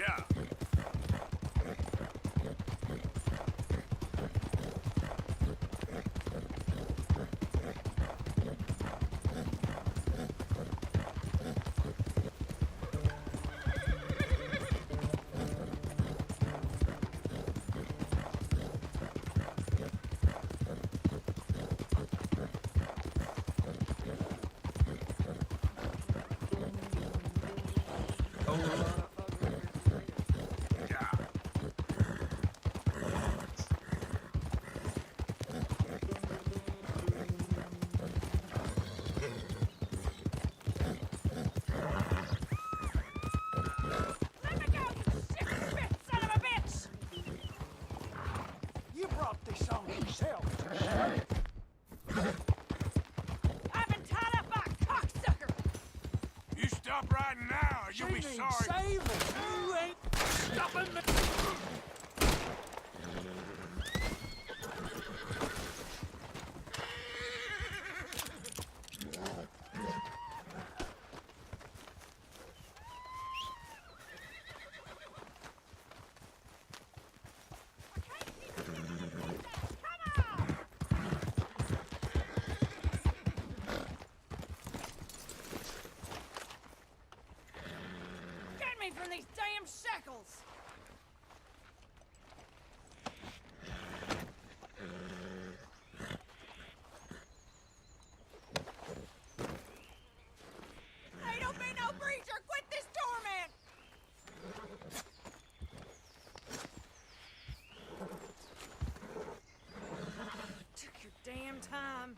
Yeah. Let me go, you sick spit son of a bitch! You brought this on yourself. I've been tied up by a cocksucker! You stop right now, or She you'll be needs sorry. saving. You ain't stopping me. Get me from these damn shackles! Hey, don't be no breacher! Quit this torment! Took your damn time.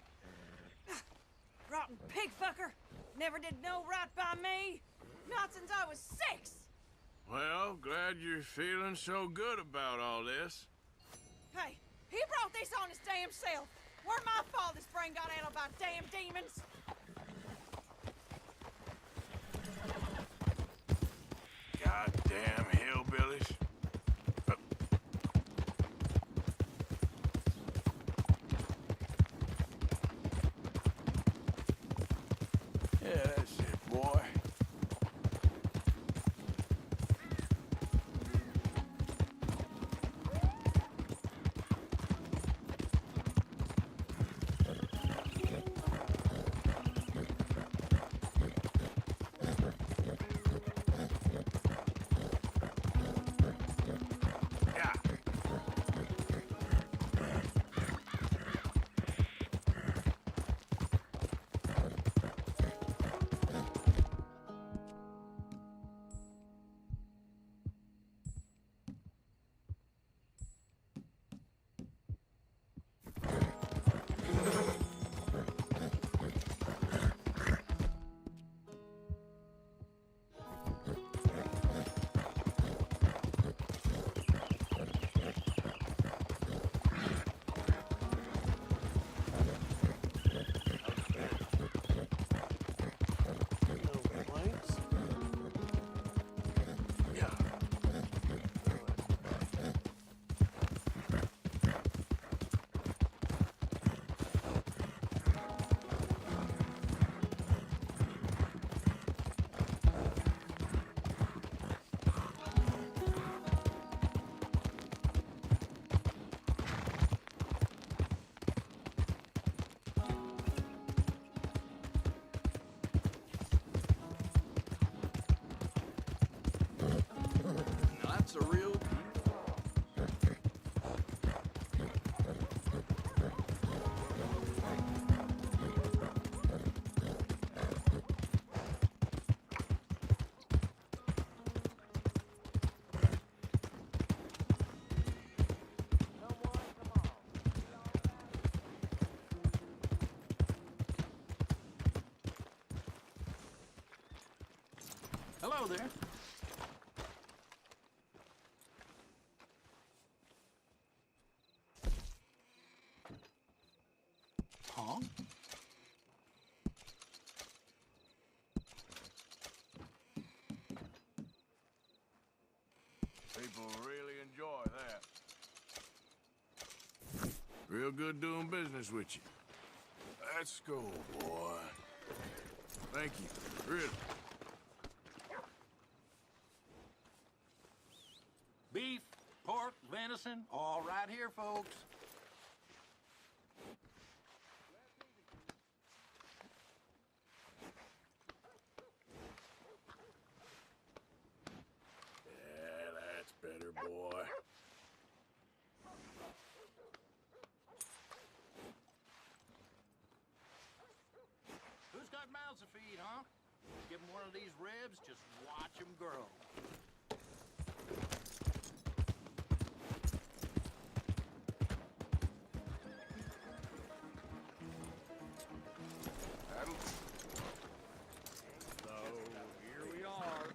Rotten pig fucker! Never did no right by me! Not since I was 6! Well, glad you're feeling so good about all this. Hey, he brought this on his damn self! Where my fault his brain got addled by damn demons! Goddamn hillbillies. Yeah, that's it, boy. Yeah. No complaints. Yeah. Now that's a real Hello there. Huh? people really enjoy that. Real good doing business with you. Let's go, boy. Thank you. Really. venison, all right here, folks. Yeah, that's better, boy. Who's got mouths to feed, huh? Give 'em one of these ribs, just watch 'em grow. So, here we are.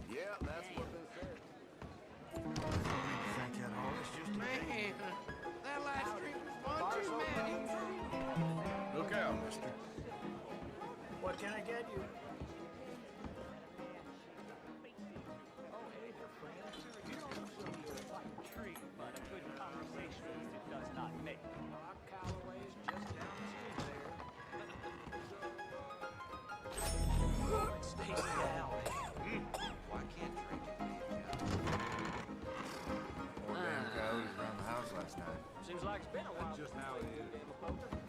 Yeah, that's what they said. Think that all is just Man, that last drink was one too many. Look out, mister. What can I get you? But a good conversation it does not make. Rock Calloway's just down the street there. Stay down. Why can't drink it? Four damn coyotes around the house last night. Seems like it's been a while. Just how it is.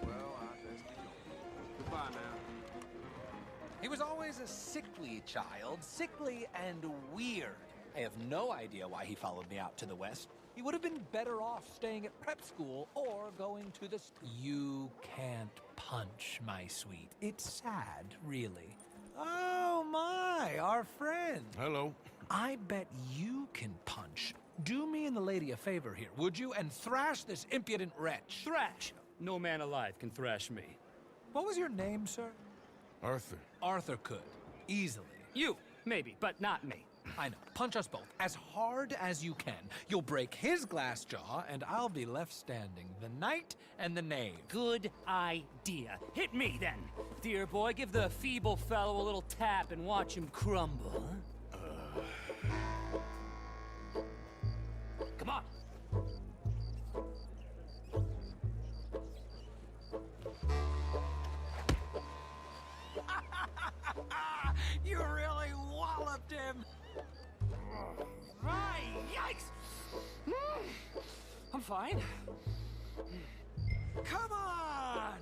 Well, I best be going. Goodbye now. He was always a sickly child, sickly and weird. I have no idea why he followed me out to the west. He would have been better off staying at prep school or going to the... You can't punch, my sweet. It's sad, really. Oh, my, our friend. Hello. I bet you can punch. Do me and the lady a favor here, would you? And thrash this impudent wretch. Thrash! No man alive can thrash me. What was your name, sir? Arthur. Arthur could. Easily. You, maybe, but not me. I know. Punch us both. As hard as you can. You'll break his glass jaw, and I'll be left standing. The knight and the knave. Good idea. Hit me, then. Dear boy, give the feeble fellow a little tap and watch him crumble. Come on. You really walloped him! Right, yikes! I'm fine. Come on!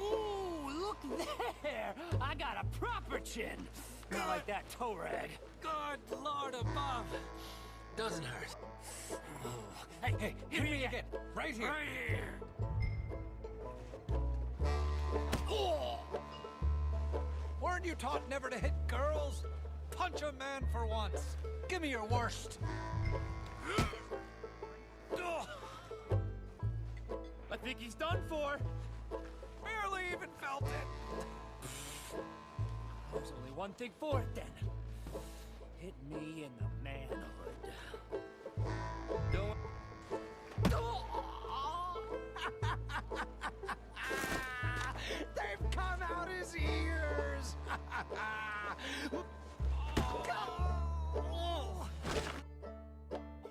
Ooh, look there! I got a proper chin. Not like that toe rag. Good Lord above! Doesn't hurt. Hey, hey, Hit me again! Right here! Right here. Weren't you taught never to hit girls? Punch a man for once. Give me your worst. I think he's done for. Barely even felt it. There's only one thing for it, then. Hit me in the manhood. Don't... They've come out his ears.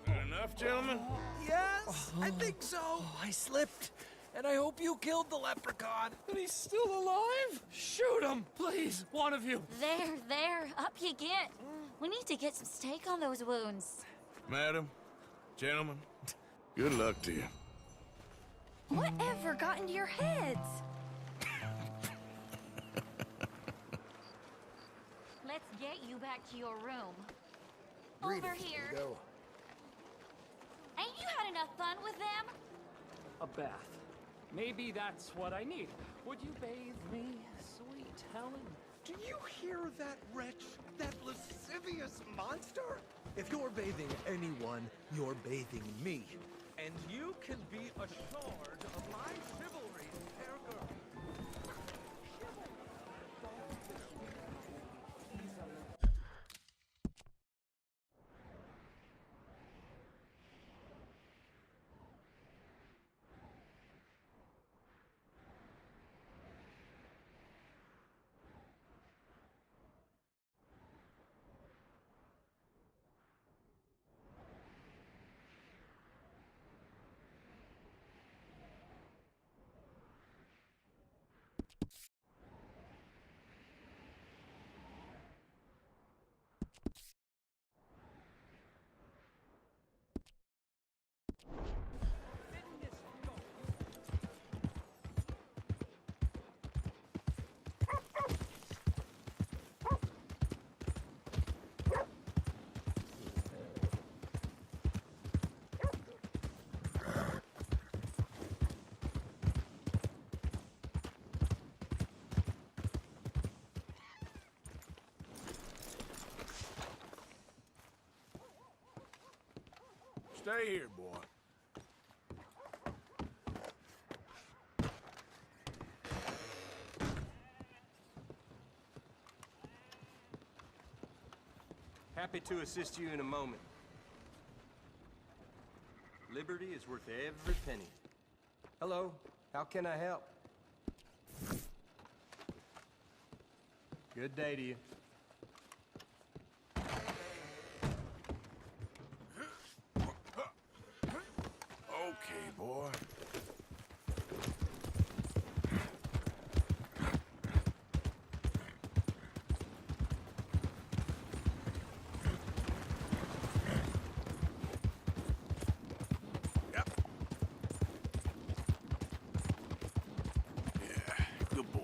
Enough, gentlemen? Yes, I think so. I slipped, and I hope you killed the leprechaun. But he's still alive? Shoot him, please, one of you. There, up you get. We need to get some steak on those wounds. Madam, gentlemen, good luck to you. Whatever got into your heads? Let's get you back to your room. Over here. Go. Ain't you had enough fun with them? A bath. Maybe that's what I need. Would you bathe me, sweet Helen? Do you hear that wretch? That lascivious monster? If you're bathing anyone, you're bathing me. And you can be assured of my chivalry, fair girl. Stay here, boy. Happy to assist you in a moment. Liberty is worth every penny. Hello, how can I help? Good day to you. Okay, boy. Yep. Yeah, good boy.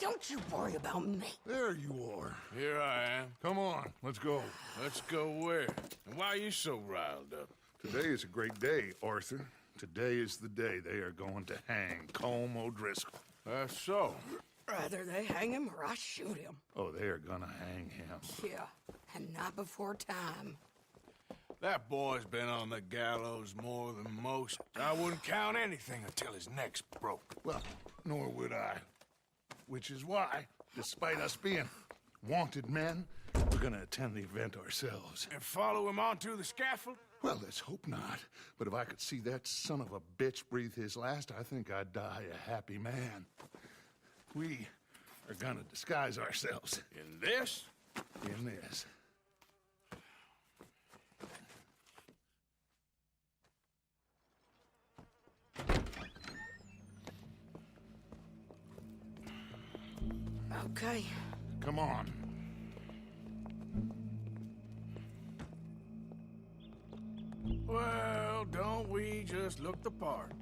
Don't you worry about me. There you are. Here I am. Come on, let's go. Let's go where? And why are you so riled up? Today is a great day, Arthur. Today is the day they are going to hang Colm O'Driscoll. That's so. Rather they hang him or I shoot him. Oh, they are gonna hang him. Yeah, and not before time. That boy's been on the gallows more than most. I wouldn't count anything until his neck's broke. Well, nor would I. Which is why, despite us being wanted men, we're gonna attend the event ourselves. And follow him onto the scaffold? Well, let's hope not. But if I could see that son of a bitch breathe his last, I think I'd die a happy man. We are gonna disguise ourselves. In this? In this. Okay. Come on. Well, don't we just look the part?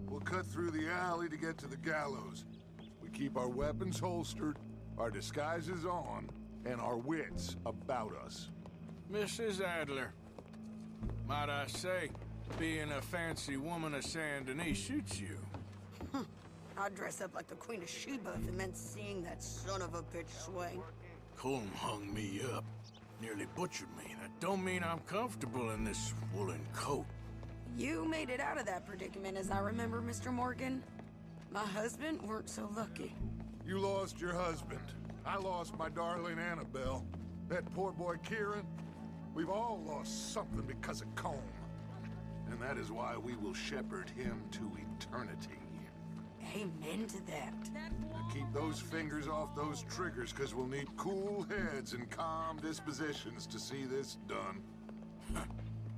We'll cut through the alley to get to the gallows. We keep our weapons holstered, our disguises on, and our wits about us. Mrs. Adler, might I say, being a fancy woman of Saint Denis suits you. I'd dress up like the Queen of Sheba if it meant seeing that son of a bitch swing. Colm hung me up, nearly butchered me. That don't mean I'm comfortable in this woolen coat. You made it out of that predicament, as I remember, Mr. Morgan. My husband weren't so lucky. You lost your husband. I lost my darling Annabelle. That poor boy Kieran. We've all lost something because of Colm. And that is why we will shepherd him to eternity. Amen to that. Now keep those fingers off those triggers, because we'll need cool heads and calm dispositions to see this done.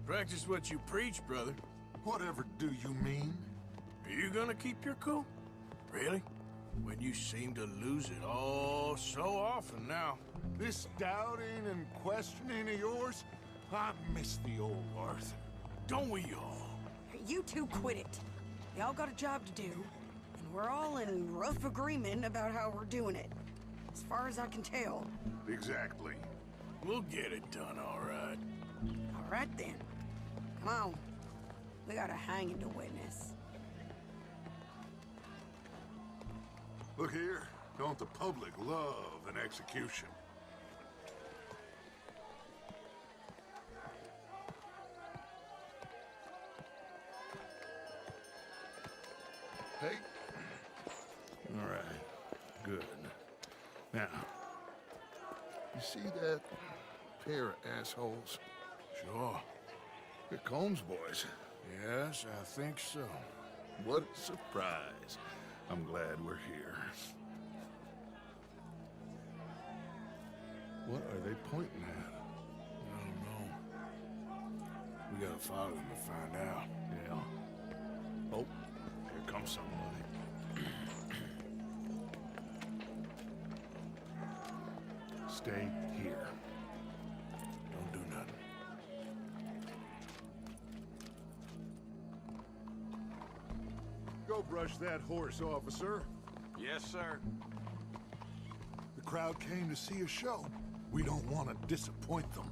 Practice what you preach, brother. Whatever do you mean? Are you gonna keep your cool? Really? When you seem to lose it all so often now. This doubting and questioning of yours, I miss the old Arthur. Don't we all? You two quit it. Y'all got a job to do, and we're all in rough agreement about how we're doing it. As far as I can tell. Exactly. We'll get it done, all right. All right, then. Come on. We got a hanging to witness. Look here, don't the public love an execution? Hey. All right, good. Now, you see that pair of assholes? Sure. They're Colm's boys. Yes, I think so. What a surprise. I'm glad we're here. What are they pointing at? I don't know. We gotta follow them to find out. Yeah. Oh, here comes somebody. Stay here. Don't do nothing. Go brush that horse, officer. Yes, sir. The crowd came to see a show. We don't want to disappoint them.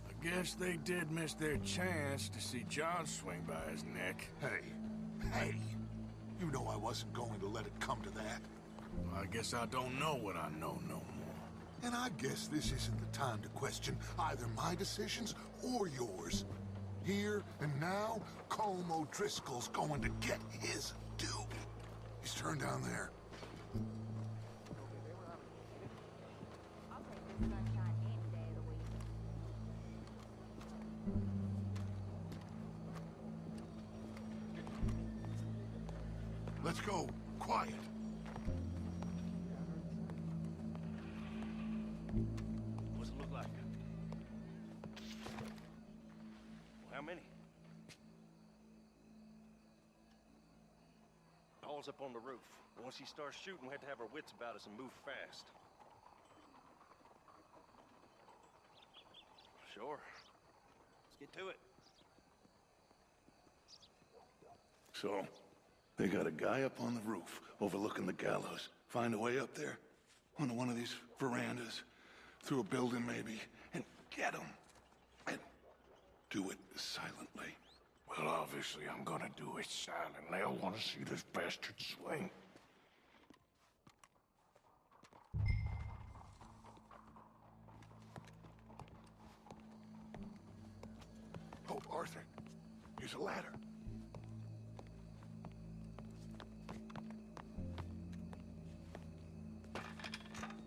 I guess they did miss their chance to see John swing by his neck. Hey, you know I wasn't going to let it come to that. Well, I guess I don't know what I know no more. And I guess this isn't the time to question either my decisions or yours. Here and now, Colm O'Driscoll's going to get his due. He's turned down there. Let's go. Quiet. What's it look like? Well, how many? Paul's up on the roof. Once he starts shooting, we have to have our wits about us and move fast. Sure. Let's get to it. So, they got a guy up on the roof overlooking the gallows. Find a way up there, onto one of these verandas, through a building maybe, and get them. And do it silently. Well, obviously I'm gonna do it silently. I want to see this bastard swing. Oh, Arthur, here's a ladder.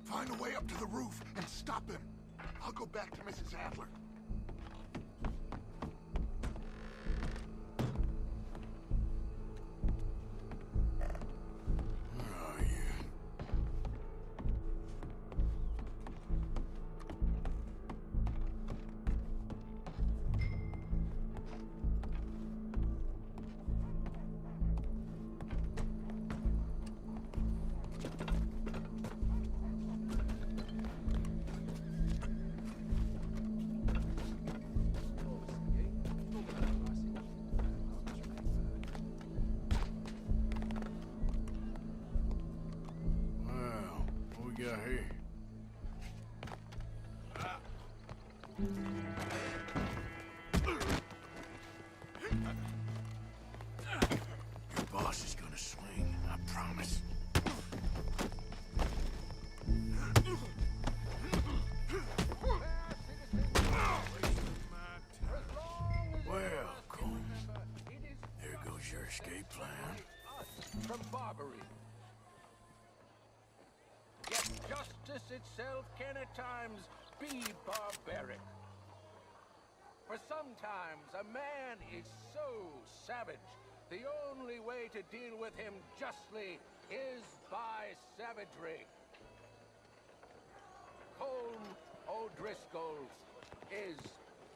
Find a way up to the roof and stop him. I'll go back to Mrs. Adler. Oh, yeah. Well, what we got here? Your boss is gonna swing, I promise. Well, Combs, there goes your escape plan. From Barbary. Yet justice itself can at times be barbaric. For sometimes a man is so savage, the only way to deal with him justly is by savagery. Colm O'Driscoll is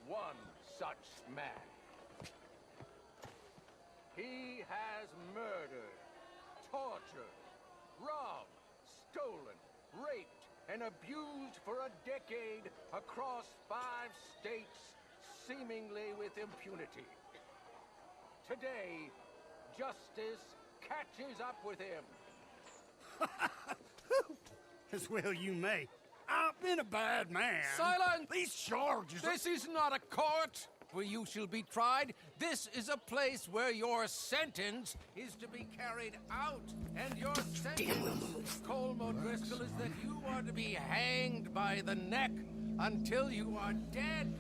one such man. He has murdered, tortured, robbed, stolen, raped, and abused for a decade across 5 states, seemingly with impunity. Today, justice catches up with him. As well you may. I've been a bad man. Silence! These charges are... This is not a court where you shall be tried. This is a place where your sentence is to be carried out. And your sentence, Colm O'Driscoll, is that you are to be hanged by the neck until you are dead.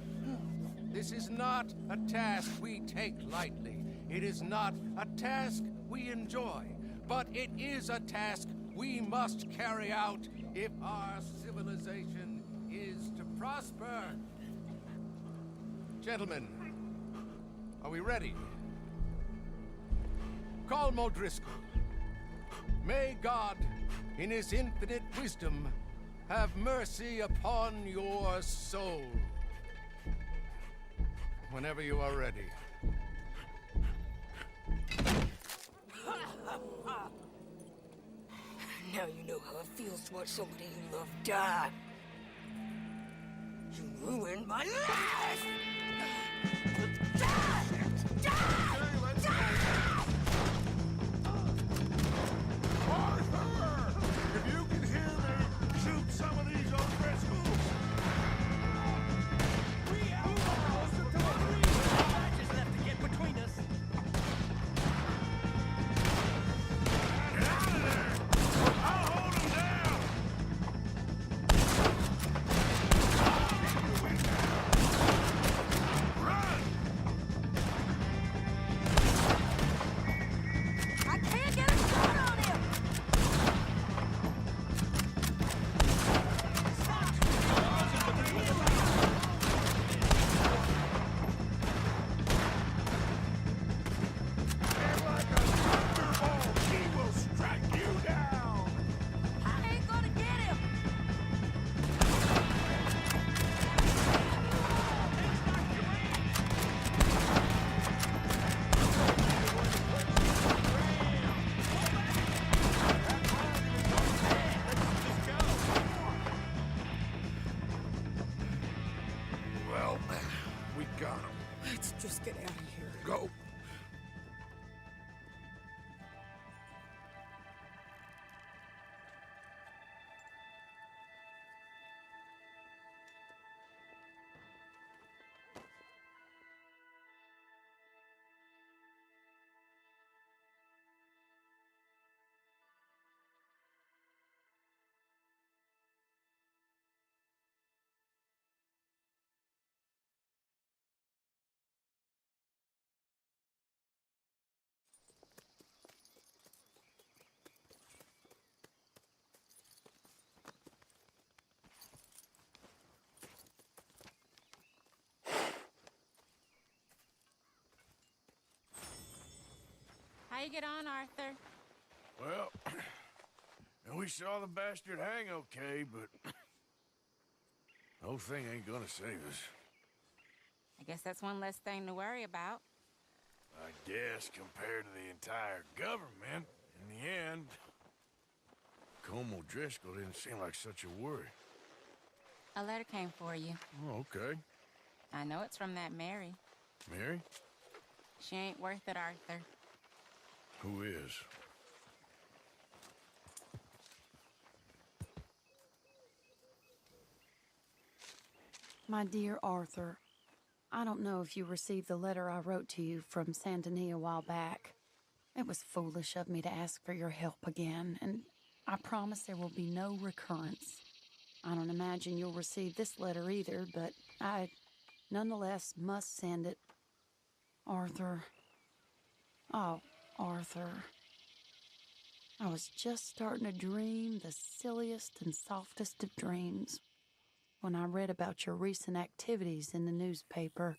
This is not a task we take lightly. It is not a task we enjoy. But it is a task we must carry out if our civilization is to prosper. Gentlemen, are we ready? Colm O'Driscoll, may God, in his infinite wisdom, have mercy upon your soul. Whenever you are ready. Now you know how it feels to watch somebody you love die. You ruined my life! Arthur! If you can hear me, shoot some of these O'Driscolls! Just left to get between us. Get out of there! I'll hold him down! get on, Arthur? Well, we saw the bastard hang okay, but the whole thing ain't gonna save us. I guess that's one less thing to worry about. I guess compared to the entire government, in the end, Colm O'Driscoll didn't seem like such a worry. A letter came for you. Oh, okay. I know it's from that Mary. Mary? She ain't worth it, Arthur. Who is? My dear Arthur, I don't know if you received the letter I wrote to you from Saint Denis a while back. It was foolish of me to ask for your help again, and I promise there will be no recurrence. I don't imagine you'll receive this letter either, but I nonetheless must send it. Arthur. Oh, Arthur. I was just starting to dream the silliest and softest of dreams when I read about your recent activities in the newspaper.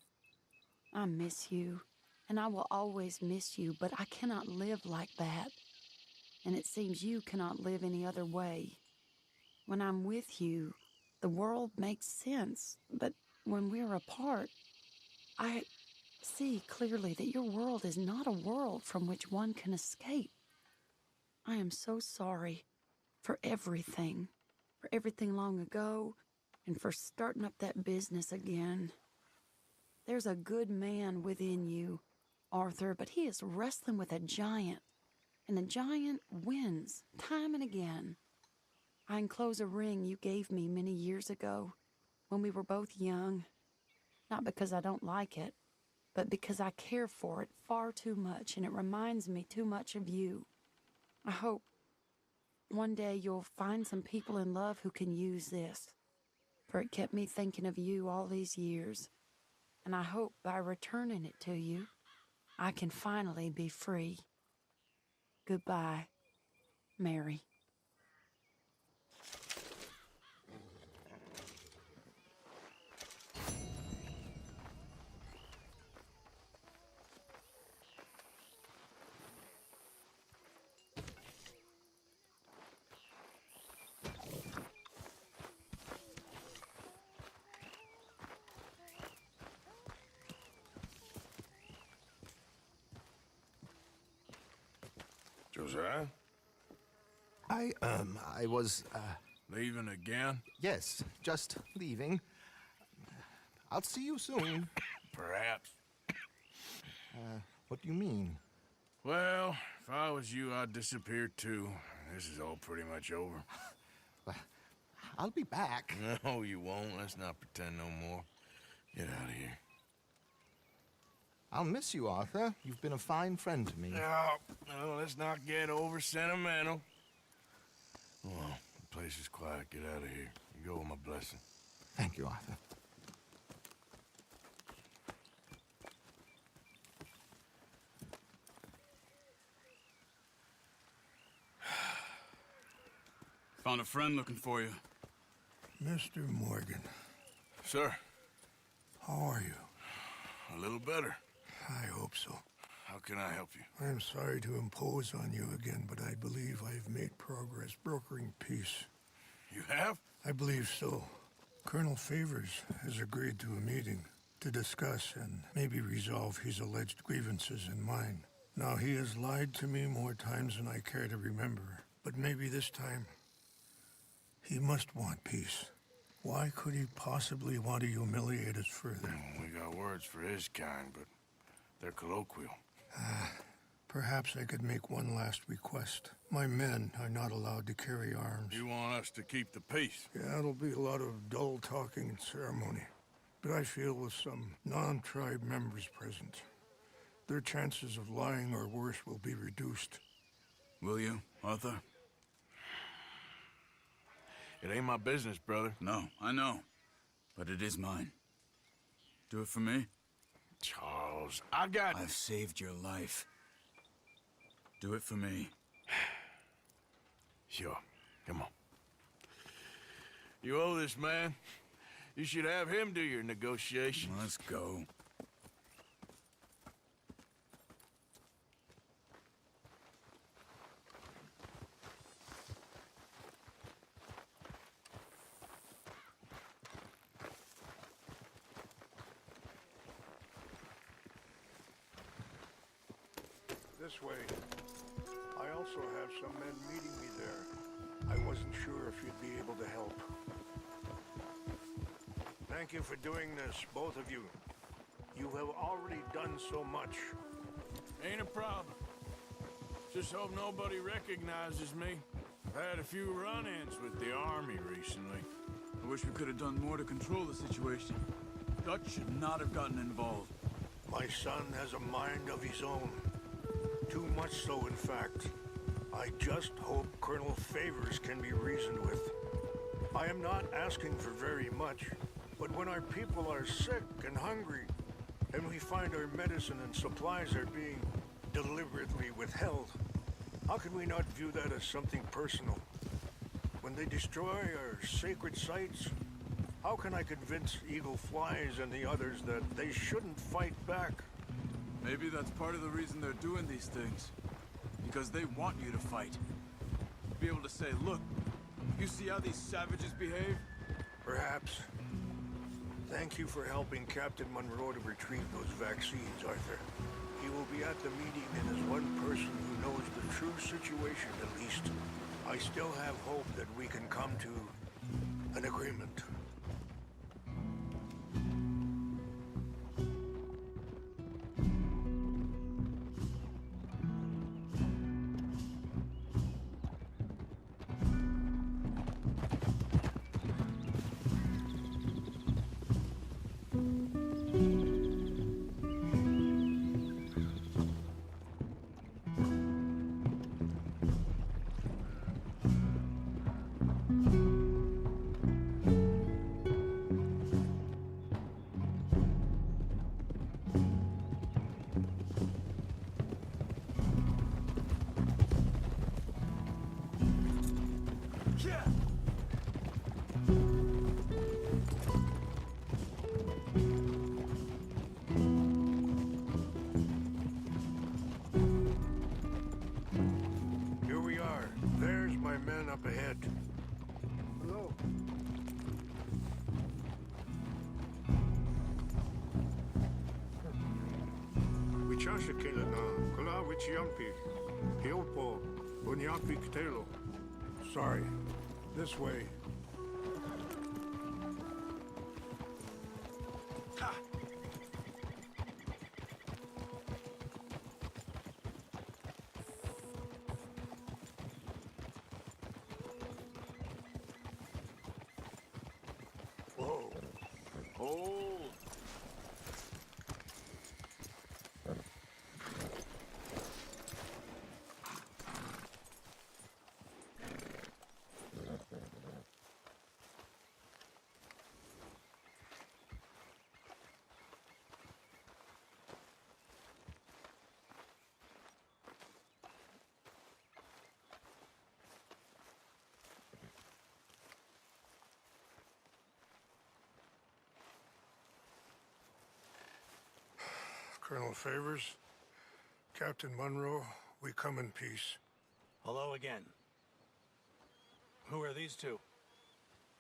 I miss you, and I will always miss you, but I cannot live like that. And it seems you cannot live any other way. When I'm with you, the world makes sense, but when we're apart, I see clearly that your world is not a world from which one can escape. I am so sorry for everything long ago, and for starting up that business again. There's a good man within you, Arthur, but he is wrestling with a giant, and the giant wins time and again. I enclose a ring you gave me many years ago when we were both young, not because I don't like it, but because I care for it far too much, and it reminds me too much of you. I hope one day you'll find some people in love who can use this, for it kept me thinking of you all these years, and I hope by returning it to you, I can finally be free. Goodbye, Mary. Josiah? I was, Leaving again? Yes, just leaving. I'll see you soon. Perhaps. What do you mean? Well, if I was you, I'd disappear too. This is all pretty much over. I'll be back. No, you won't. Let's not pretend no more. Get out of here. I'll miss you, Arthur. You've been a fine friend to me. No, let's not get over sentimental. Well, the place is quiet. Get out of here. You go with my blessing. Thank you, Arthur. Found a friend looking for you. Mr. Morgan. Sir. How are you? A little better. I hope so. How can I help you? I'm sorry to impose on you again, but I believe I've made progress brokering peace. You have? I believe so. Colonel Favors has agreed to a meeting to discuss and maybe resolve his alleged grievances and mine. Now, he has lied to me more times than I care to remember, but maybe this time he must want peace. Why could he possibly want to humiliate us further? We got words for his kind, but they're colloquial. Perhaps I could make one last request. My men are not allowed to carry arms. You want us to keep the peace? Yeah, it'll be a lot of dull talking and ceremony. But I feel with some non-tribe members present, their chances of lying or worse will be reduced. Will you, Arthur? It ain't my business, brother. No, I know. But it is mine. Do it for me? Charles, I've saved your life. Do it for me. Sure. Come on. You owe this man. You should have him do your negotiations. Let's go. this way. I also have some men meeting me there. I wasn't sure if you'd be able to help. Thank you for doing this, both of you. You have already done so much. Ain't a problem. Just hope nobody recognizes me. I've had a few run-ins with the army recently. I wish we could have done more to control the situation. Dutch should not have gotten involved. My son has a mind of his own. Too much so, in fact. I just hope Colonel Favors can be reasoned with. I am not asking for very much, but when our people are sick and hungry, and we find our medicine and supplies are being deliberately withheld, how can we not view that as something personal? When they destroy our sacred sites, how can I convince Eagle Flies and the others that they shouldn't fight back? Maybe that's part of the reason they're doing these things. Because they want you to fight. Be able to say, look, you see how these savages behave? Perhaps. Thank you for helping Captain Monroe to retrieve those vaccines, Arthur. He will be at the meeting and is one person who knows the true situation at least. I still have hope that we can come to an agreement. Here we are. There's my men up ahead. Hello. Sorry. This way. Whoa. Hold. Colonel Favors, Captain Monroe, we come in peace. Hello again. Who are these two?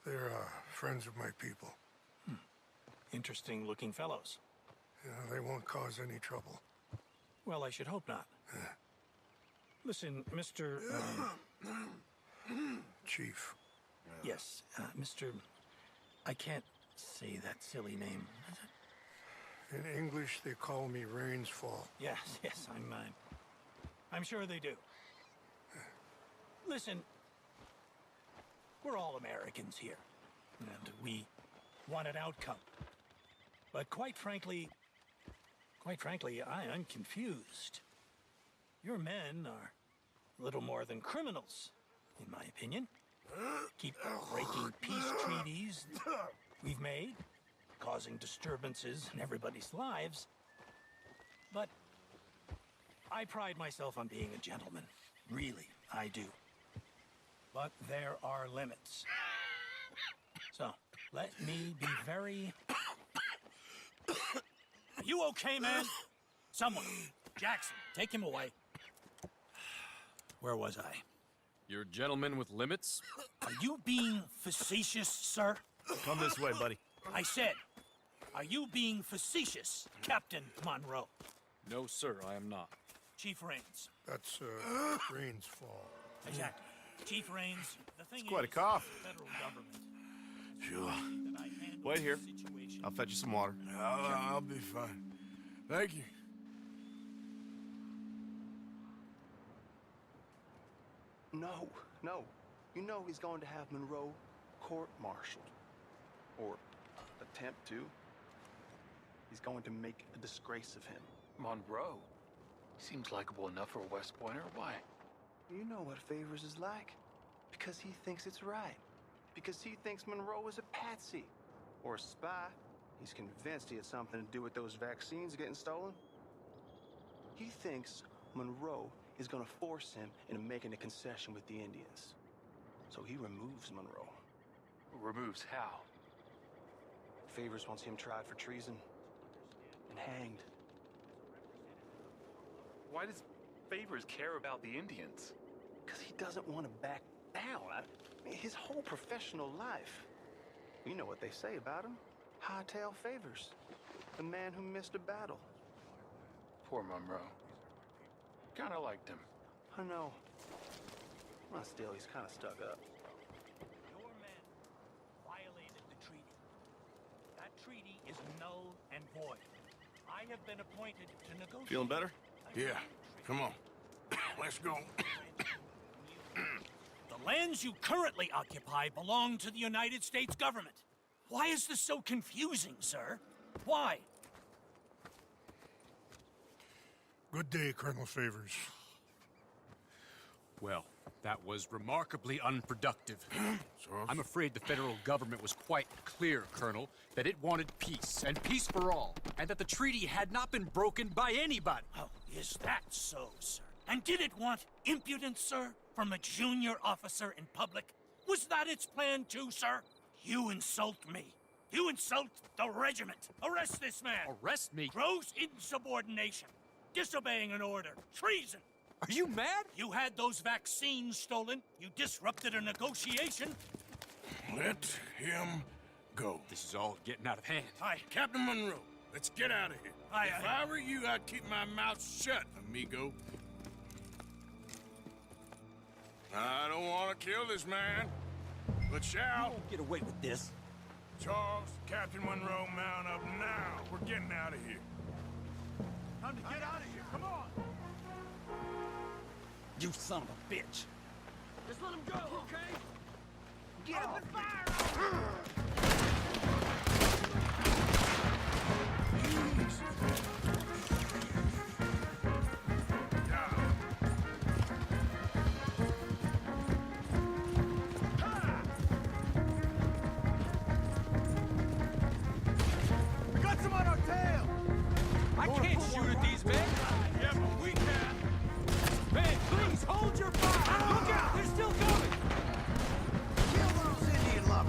They're friends of my people. Interesting looking fellows. Yeah, they won't cause any trouble. Well, I should hope not. Listen, Mr. Chief. Yes, Mr. I can't say that silly name. In English, they call me Rains Fall. Yes, I'm sure they do. Listen, we're all Americans here, and we want an outcome. But quite frankly, I am confused. Your men are little more than criminals, in my opinion. Keep breaking peace treaties we've made, causing disturbances in everybody's lives. But I pride myself on being a gentleman. Really, I do. But there are limits. So, let me be very... Are you okay, man? Someone. Jackson, take him away. Where was I? You're a gentleman with limits? Are you being facetious, sir? Come this way, buddy. I said, are you being facetious, Captain Monroe? No, sir, I am not. Chief Rains. That's, Rain's fault. Exactly. Chief Rains, the thing It's quite a is, cough. the federal government. Sure. That I handle Wait here. the situation. I'll fetch you some water. I'll be fine. Thank you. No, no. You know he's going to have Monroe court-martialed. Or attempt to. He's going to make a disgrace of him. Monroe? Seems likable enough for a West Pointer. Why? You know what Favors is like. Because he thinks it's right. Because he thinks Monroe is a patsy. Or a spy. He's convinced he had something to do with those vaccines getting stolen. He thinks Monroe is gonna force him into making a concession with the Indians. So he removes Monroe. Removes how? Favors wants him tried for treason and hanged. Why does Favors care about the Indians? Because he doesn't want to back down. I mean, his whole professional life. You know what they say about him. Hightail Favors. The man who missed a battle. Poor Monroe. Kinda liked him. I know. Well, still, he's kind of stuck up. Your men violated the treaty. That treaty is null and void. I have been appointed to negotiate. Feeling better? Yeah. Come on. Let's go. The lands you currently occupy belong to the United States government. Why is this so confusing, sir? Why? Good day, Colonel Favors. Well, that was remarkably unproductive. I'm afraid the federal government was quite clear, Colonel, that it wanted peace, and peace for all, and that the treaty had not been broken by anybody. Oh, is that so, sir? And did it want impudence, sir, from a junior officer in public? Was that its plan too, sir? You insult me. You insult the regiment. Arrest this man. Arrest me? Gross insubordination. Disobeying an order. Treason. Are you mad? You had those vaccines stolen. You disrupted a negotiation. Let him go. This is all getting out of hand. Aye. Captain Monroe, let's get out of here. Aye, If aye. I were you, I'd keep my mouth shut, amigo. I don't want to kill this man, but shall. Get away with this. Charles, Captain Monroe, mount up now. We're getting out of here. Time to get out of here. Come on. You son of a bitch. Just let him go, okay? Get him and fire! We got some on our tail! I can't shoot at these men. Yeah, but we can. Man, please hold your fire. Look out, they're still coming. Kill those Indian lovers!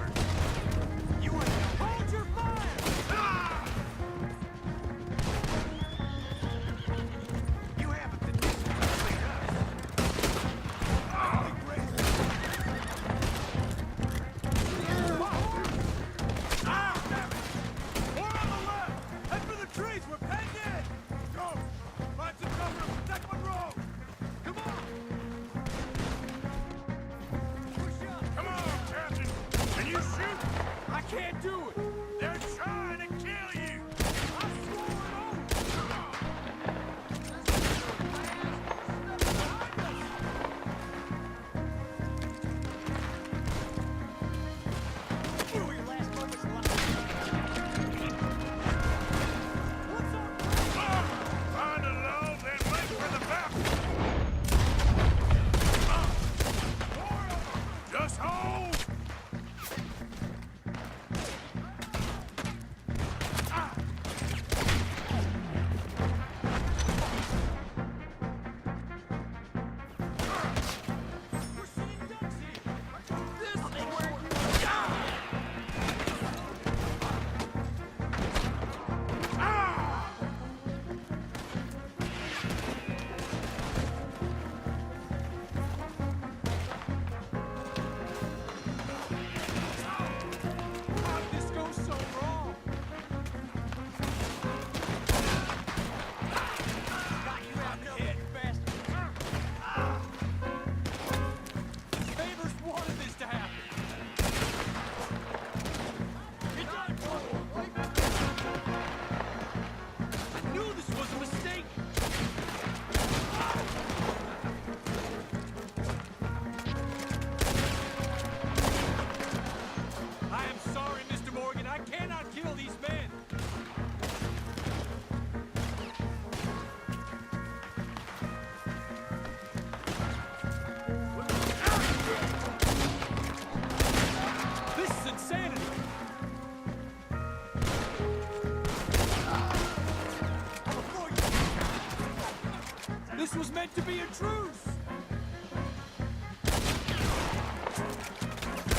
meant to be a truce!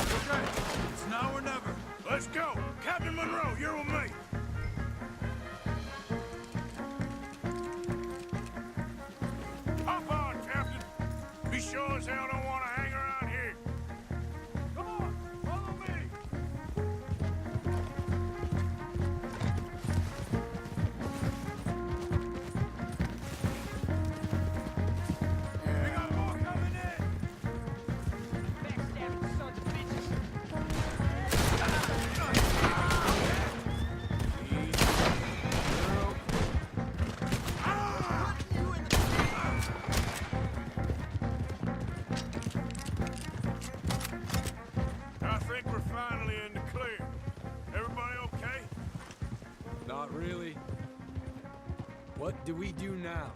Okay, it's now or never. Let's go! Captain Monroe, you're with me! Hop on, Captain! We sure as hell don't want to hang around here. Come on, follow me! We got more coming in! Backstabbing sons of bitches. I think we're finally in the clear. Everybody okay? Not really. What do we do now?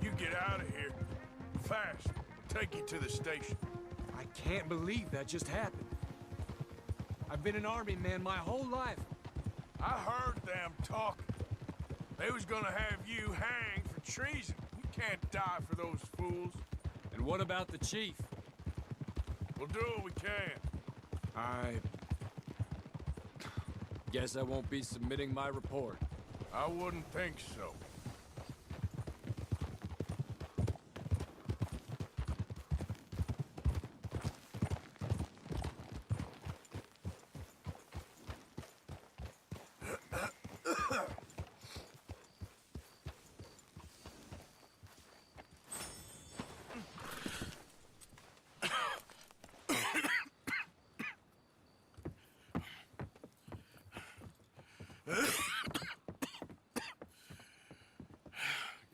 You get out of here. Fast. Take you to the station. I can't believe that just happened. I've been an army man my whole life. I heard them talking. They was gonna have you hanged for treason. You can't die for those fools. And what about the chief? We'll do what we can. I guess I won't be submitting my report. I wouldn't think so.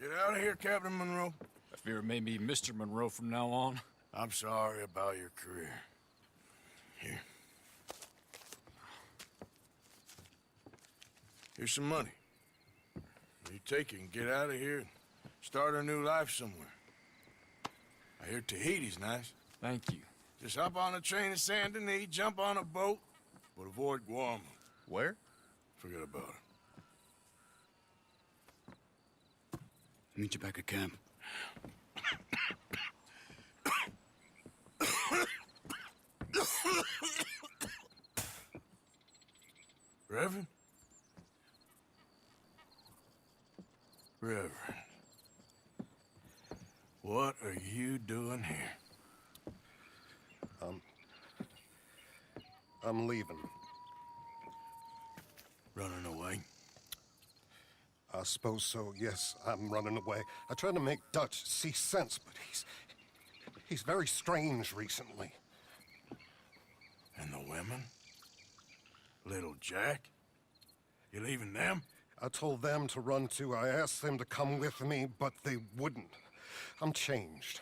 Get out of here, Captain Monroe. I fear it may be Mr. Monroe from now on. I'm sorry about your career. Here. Here's some money. You take it and get out of here and start a new life somewhere. I hear Tahiti's nice. Thank you. Just hop on a train to Saint Denis, jump on a boat, but avoid Guam. Where? Forget about it. Meet you back at camp. Reverend? Reverend. What are you doing here? I'm leaving. Running away? I suppose so, yes. I'm running away. I tried to make Dutch see sense, but he's very strange recently. And the women? Little Jack? You leaving them? I told them to run too. I asked them to come with me, but they wouldn't. I'm changed.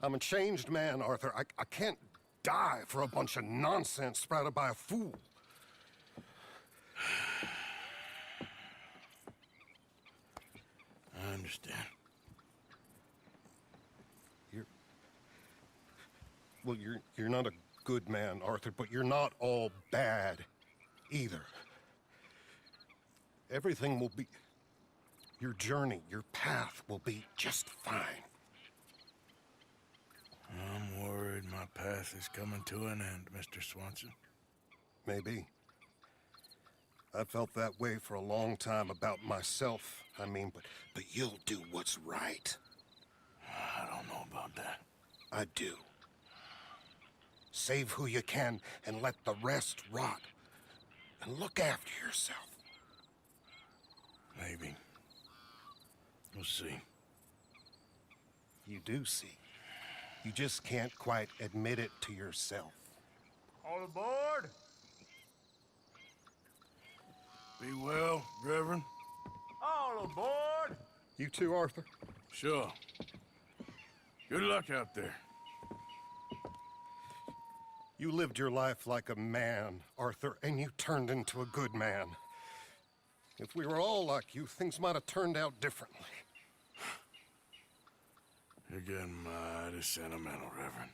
I'm a changed man, Arthur. I can't die for a bunch of nonsense sprouted by a fool. I understand. You're not a good man, Arthur, but you're not all bad either. Everything will be... Your journey, your path will be just fine. I'm worried my path is coming to an end, Mr. Swanson. Maybe. I felt that way for a long time about myself, I mean, but you'll do what's right. I don't know about that. I do. Save who you can and let the rest rot. And look after yourself. Maybe. We'll see. You do see. You just can't quite admit it to yourself. All aboard! Be well, Reverend. All aboard! You too, Arthur? Sure. Good luck out there. You lived your life like a man, Arthur, and you turned into a good man. If we were all like you, things might have turned out differently. You're getting mighty sentimental, Reverend.